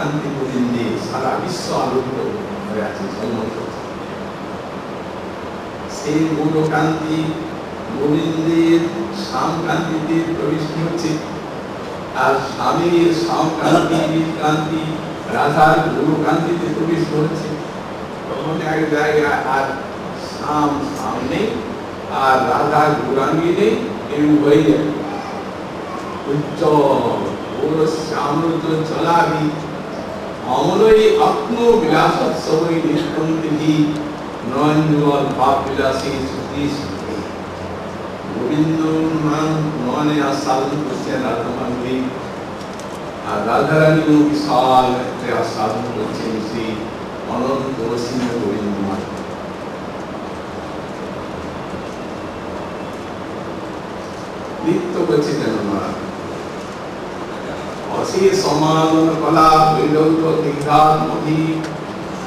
কান্তি গোবিন্দে সারা বিশ্ব আলোকিত হয়ে আছে, ঝলমল করছে। সেই গৌরকান্তি গোবিন্দের শ্যামকান্তিতে প্রবিষ্ট হচ্ছে, আর স্বামীর শ্যামকান্তি কান্তি রাধার গৌরকান্তিতে প্রবিষ্ট হচ্ছে। তখন এক জায়গায় আর শ্যাম সামনে আর রাধা গৌরাঙ্গী নেই, এই উভয় উজ্জ্বল ওর শ্যামলোচন চলাবি অমলই আত্ম বিলাসোৎসবই নিষ্পন্তি নয়ন যুগল ভাব বিলাসী শ্রুতি শ্রুতি। গোবিন্দ নয়নে আস্বাদন করছেন রাধামাধবী, আর রাধারানীও বিশাল একটা আস্বাদন করছেন শ্রী অনন্ত অসীম গোবিন্দ মাধব। নৃত্য করছে যেন মারা অশেষ সমাগম কলা বৈরৌত দীঘার মধি।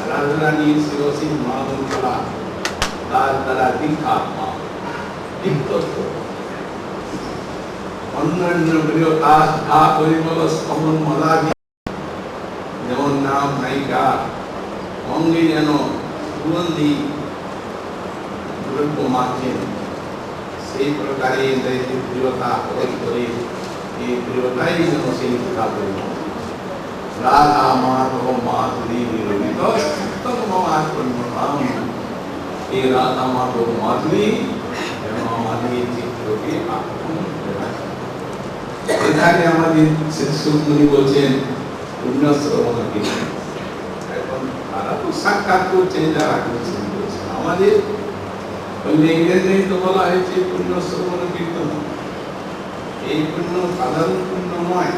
রাধারানীর শিরসীন সমাগম কলা, তার দ্বারা দীঘা অন্যান্য প্রিয়তা ধা পরিমল স্তমন মলাদি, যেমন নাম নায়িকা অঙ্গে যেন সুগন্ধি দ্রব্য মাখেন, সেই প্রকারে প্রিয়তা প্রয়োগ করে এই প্রিয়তাই যেন সেই দীঘা পরিমল। রাধা মাধব মাধুরী নিরবিত এই রাধা মাধব মাধুরী যেন আমাদের চিত্রকে আক্রমণ করে রাখে। এখানে আমাদের শ্রী বলছেন পুণ্যশ্রবণ কীর্তন। এখন তারা তো সাক্ষাৎ করছেন, যারা করছেন বলছেন, আমাদের ইংরেজি তো বলা হয়েছে পুণ্যশ্রবণ কীর্তন। এই পুণ্য সাধারণ পুণ্য নয়,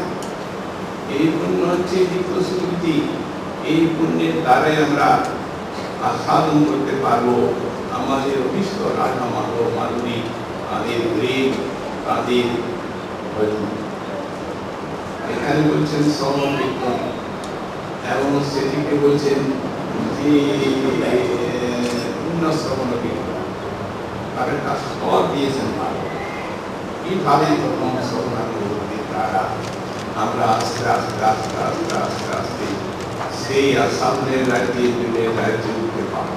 এই পুণ্য হচ্ছে নিত্য স্মৃতি। এই পুণ্যের দ্বারাই আমরা আস্বাদন করতে পারবো আমাদের অভিষ্ট রাধা মাধব মাধুরী, তাদের প্রেম, তাদের ভজন। এখানে বলছেন শ্রবণ কীর্তন, এবং সেটিকে বলছেন যে পুণ্য শ্রবণ কীর্তন। তার একটা স্তর দিয়েছেন কিভাবে প্রথম শ্রবণানুভূতির দ্বারা আমরা আস্তে আস্তে আস্তে আস্তে আস্তে আস্তে সেই সামনের রাজ্যে দিলে রাজ্যে উঠতে পারব।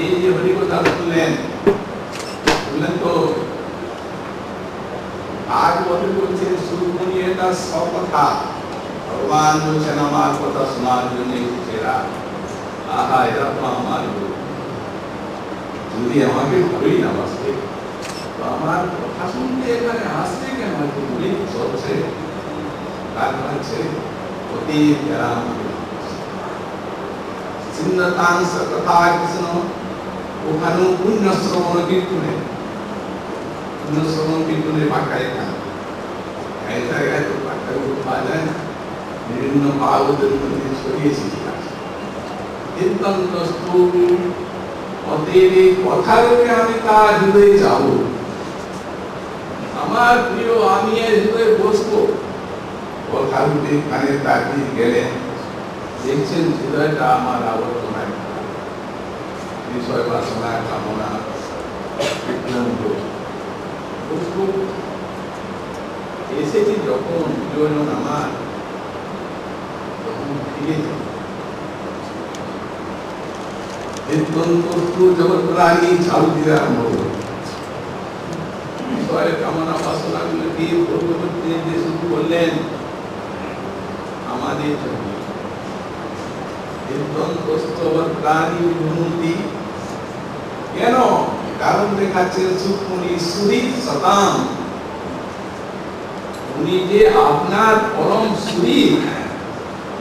এই যে হরিকথা শুনলেন তো আজ বলে বলছেন সুরমণি, এটা সব কথা ভগবান বলছেন আমার কথা শোনার জন্য এসেছেরা। আহা, এরা তো আমার যদি আমাকে ভালোই না বাসবে তো আমার কথা শুনতে এখানে আসছে কেন? হয়তো বলি চলছে, কাজ হচ্ছে অতীত যারা আমাকে চিন্তাংশ কথা কৃষ্ণ ওখানেও পুণ্য শ্রবণ কীর্তনে, পুণ্য শ্রবণ কীর্তনের বাঁকা এখানে এই জায়গায় তো বাঁকা পাওয়া যায় না, বিভিন্ন ভাগবতের মধ্যে ছড়িয়েছি। কীর্তন অতএব এই কথারূপে আমি তার হৃদয়ে যাব, আমার প্রিয় আমি এর হৃদয়ে বসবো। কথারূপে কানে তাকিয়ে গেলেন, দেখছেন হৃদয়টা আমার আবর্তনায় বিষয় বাসনা কামনা এসেছি যখন প্রিয়জন আমার, তখন ফিরে যাবে। জগৎ প্রাণী ঝাড়ু দিতে আরম্ভ করবে, বিষয়ের কামনা বাসনাগুলোকে পূর্ব করতে যে শুধু বললেন আমাদের জন্য। কেন? কারণ দেখাচ্ছেন সুখমণি সুরী সতাম, উনি যে আপনার পরম সুরী,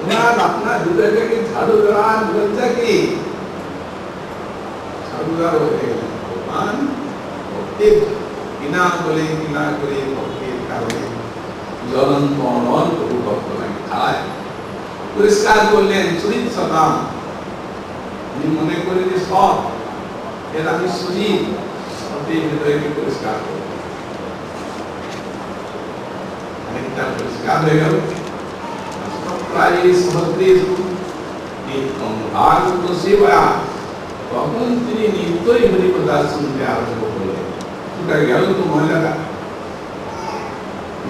উনার আপনার হৃদয়টাকে ঝাড়ু দেওয়ার লজ্জাকে ঝাড়ুদার হয়ে গেলেন। ভগবান ভক্তির কিনা বলে কিনা করে ভক্তির কারণে জ্বলন্ত অনল প্রভু ভক্ত নাকি খায় পরিষ্কার করলেন সুরিত সতাম। উনি মনে করে যে সব এর আমি সুজিত অতএব হৃদয়কে পরিষ্কার করব। অনেকটা পরিষ্কার হয়ে গেল। প্রায় সহস্রের নিত্যং ভাগবত সেবা, তখন তিনি নিত্যই হরিকথা শুনতে আরম্ভ করলেন। ওটা গেল তো মহিলারা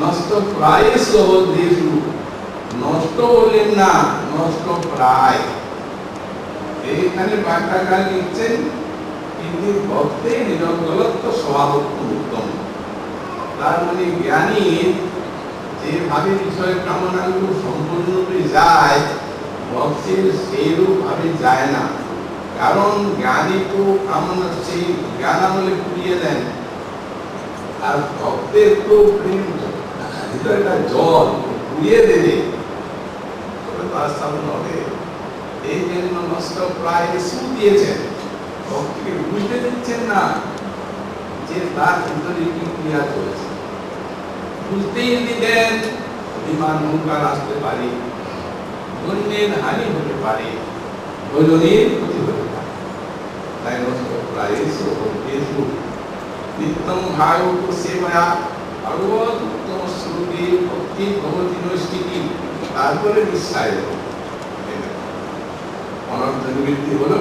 নষ্ট প্রায় সহদেশু, নষ্ট বললেন না, নষ্ট প্রায়। এইখানে ব্যাখ্যাকার লিখছেন কিন্তু ভক্তে নিরন্তরত্ব স্বভাব উত্তম। তার মানে জ্ঞানী যেভাবে বিষয় কামনাগুলো সম্পূর্ণরূপে যায়, ভক্তের সেইরূপ ভাবে যায় না। কারণ জ্ঞানী তো কামনা সেই জ্ঞান আমলে পুড়িয়ে দেন, আর ভক্তের তো প্রেম হৃদয়টা জল পুড়িয়ে দেবে, তবে তার সামনে হবে। এই জন্য নষ্ট প্রায় শুরু দিয়েছেন, ভক্তকে বুঝতে দিচ্ছেন না যে তার ভিতরে কি ক্রিয়া চলছে। বুঝতেই যদি দেন, অভিমান অহংকার আসতে পারে, অন্যের হানি হতে পারে, ভজনের ক্ষতি হতে পারে। তাই নষ্ট প্রায় নিত্যম ভাগবত সেবা, ভগবত উত্তম শ্রুতি ভক্তি ভগবতী নৈষ্ঠিকী। তারপরে নিষ্ঠা এলো, অনর্থ নিবৃত্তি হলো,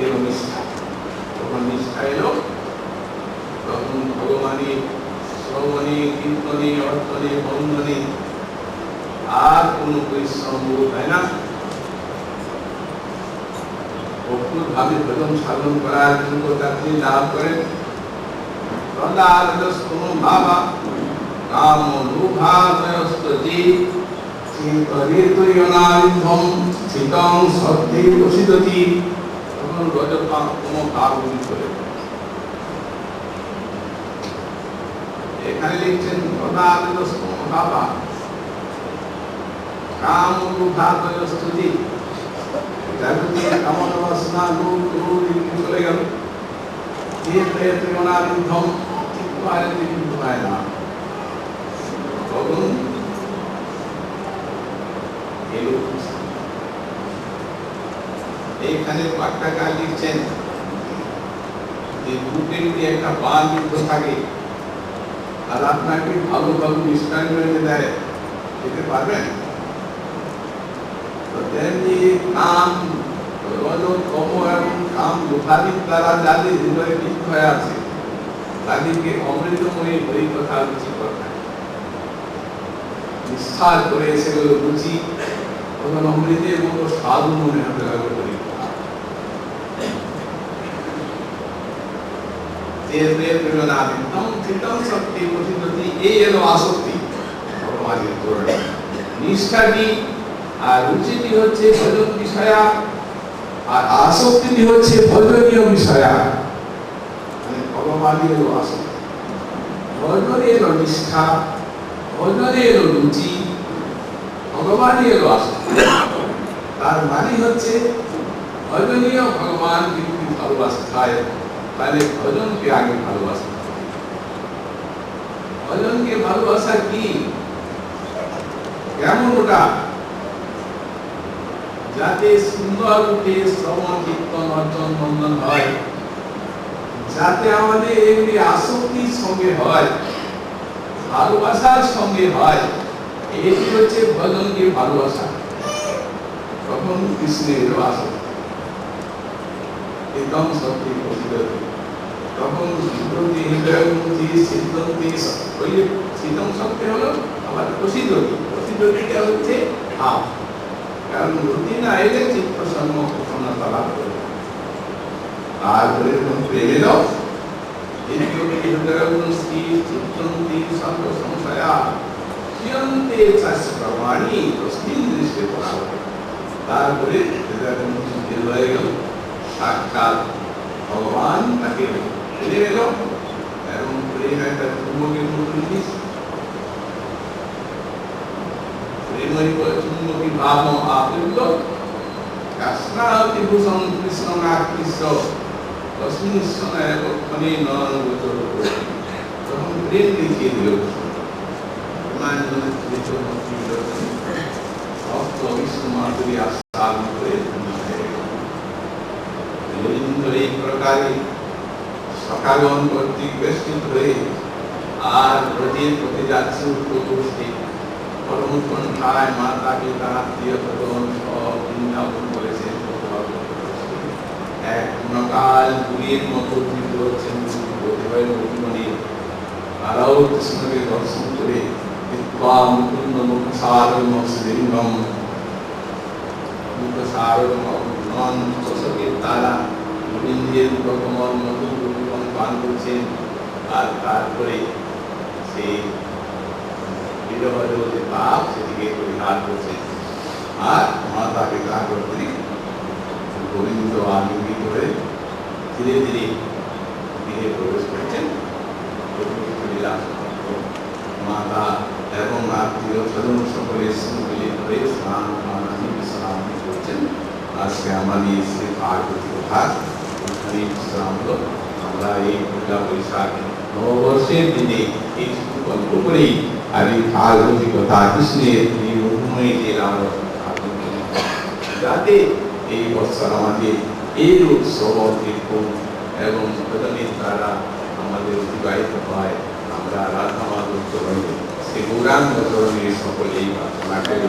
এলো নিষ্ঠা। যখন নিষ্ঠা এলো, তখন ভগবানের শ্রবণে কীর্তনে অর্থনে বন্ধনে আর কোনো পরিশ্রম হয় না। অদ্ভুত ভাবে ভজন সাধন করার জন্য তাকে লাভ করেন। ভাবা কাম লোভানয়স্তজি চিন্তরিতয়নারিন্ধম স্থিতং সত্যে প্রসিদ্ধতি। তখন রজতম ভাবগুলি চলে। এখানে লিখছেন ভাবা কাম লোভানয়স্তজি, যাবতীয় কামনা বাসনা লোভ ক্রোধ এগুলি চলে গেল। চিন্তরিতয়নারিন্ধম হয় না, তখন এইখানে পাঠ্যকার লিখছেন যে বুকে যদি একটা বান বিদ্ধ থাকে আর আপনাকে ভালো ভালো মিষ্টান্ন এনে দেয়, খেতে পারবেন? তো তেমনি কাম রজত তম এবং কাম লোভাদির দ্বারা যাদের হৃদয়ে বিদ্ধ হয়ে আছে, তাদেরকে অমৃতময়ী হরি কথা রুচি করতে নিষ্ঠার করে সেগুলো রুচি, তখন অমৃতের মতো সাধু মনে হতে লাগলো হরি কথা। এই এলো আসক্তি, ভগবানের চরণে নিষ্ঠাটি, আর রুচিটি হচ্ছে ভজন বিষয়া, আর আসক্তিটি হচ্ছে ভজনীয় বিষয়া। মানে ভগবানের এলো আসক্তি, ভজনে এলো নিষ্ঠা, ভজনে এলো রুচি, ভগবানই এলো আসক্তি। তার মানে হচ্ছে ভজনীয় ভগবান কিন্তু ভালোবাসতে হয়, তাহলে ভজনকে আগে ভালোবাসতে হবে। ভজনকে ভালোবাসা কি, কেমন? ওটা যাতে সুন্দর রূপে শ্রবণ কীর্তন অর্জন বন্ধন হয়, যাতে আমাদের এগুলি আসক্তির সঙ্গে হয়, ভালোবাসার সঙ্গে হয়, এটি হচ্ছে ভজনকে ভালোবাসা। তখন কৃষ্ণের আসক্তি, একদম সত্যি প্রসিদ্ধ। তখন সিদ্ধি হৃদয়মুক্তি সিদ্ধি শীতম শক্তি হলো আবার প্রসিদ্ধি। প্রসিদ্ধিটা হচ্ছে ভাব, কারণ রুটি না এলে চিত্ত সম্মুখ প্রসন্নতা লাভ করবে। তারপরে যখন প্রেম এলো, হৃদয়মুক্তি চিত্তন্তি সর্ব সংশয়া চিয়ন্তে চাস্য প্রমাণী তস্মিন দৃষ্টে পড়াবো। তারপরে হৃদয়মুক্তি হয়ে গেল, সাক্ষাৎ ভগবান তাকে ফিরে এলো। এবং প্রেম একটা চুম্বকের মতো জিনিস, প্রেমই চুম্বকী ভাব আপ্লুত কাষ্ণাতি ভূষণ কৃষ্ণ নাকৃষ্ট তস্মিন সময়ে লক্ষণে নয়ন গোচর। তখন প্রেম দেখিয়ে দিল ভক্ত বিষ্ণু মাধুরী আস্থার মধ্যে এই প্রকারে সকালন কর্তৃক বেষ্টিত হয়ে আর ব্রজের পথে যাচ্ছে উত্তর পরম কণ্ঠায় মাতা পিতা আত্মীয় স্বজন সব বৃন্দাবন বলেছেন এক নকাল গুলির মতো উদ্দীপ্ত হচ্ছেন প্রতিভায় মুকুমণি তারাও কৃষ্ণকে দর্শন করে মুকুন্দ মুখসারম শ্রীলিঙ্গম মুখসারম চষকের তারা গোবিন্দের কমল মধুর রূপন পান করছেন আর তারপরে সেই বিরহের যে পাপ সেটিকে পরিহার করছেন আর মাতাকে তা করতে গোবিন্দ আলিঙ্গিত হয়ে ধীরে ধীরে গৃহে প্রবেশ করছেন মাতা এবং আত্মীয় স্বজন সকলে মিলিত হয়ে স্নান বিশ্রাম করছেন। আজকে আমাদের শ্রী পার্বতী কথা এখানে বিশ্রাম হলো। আমরা এই পূজা বৈশাখ নববর্ষের দিনে এই গল্প করেই আর এই পার্বতী কথা কৃষ্ণের এই রূপময় যে যাতে এই বৎসর আমাদের এই উৎসব কীর্তন এবং ভজনের দ্বারা আমাদের অতিবাহিত হয়। আমরা রাধা মাধব চরণে শ্রী গৌরাঙ্গ চরণে সকলেই প্রার্থনা করি।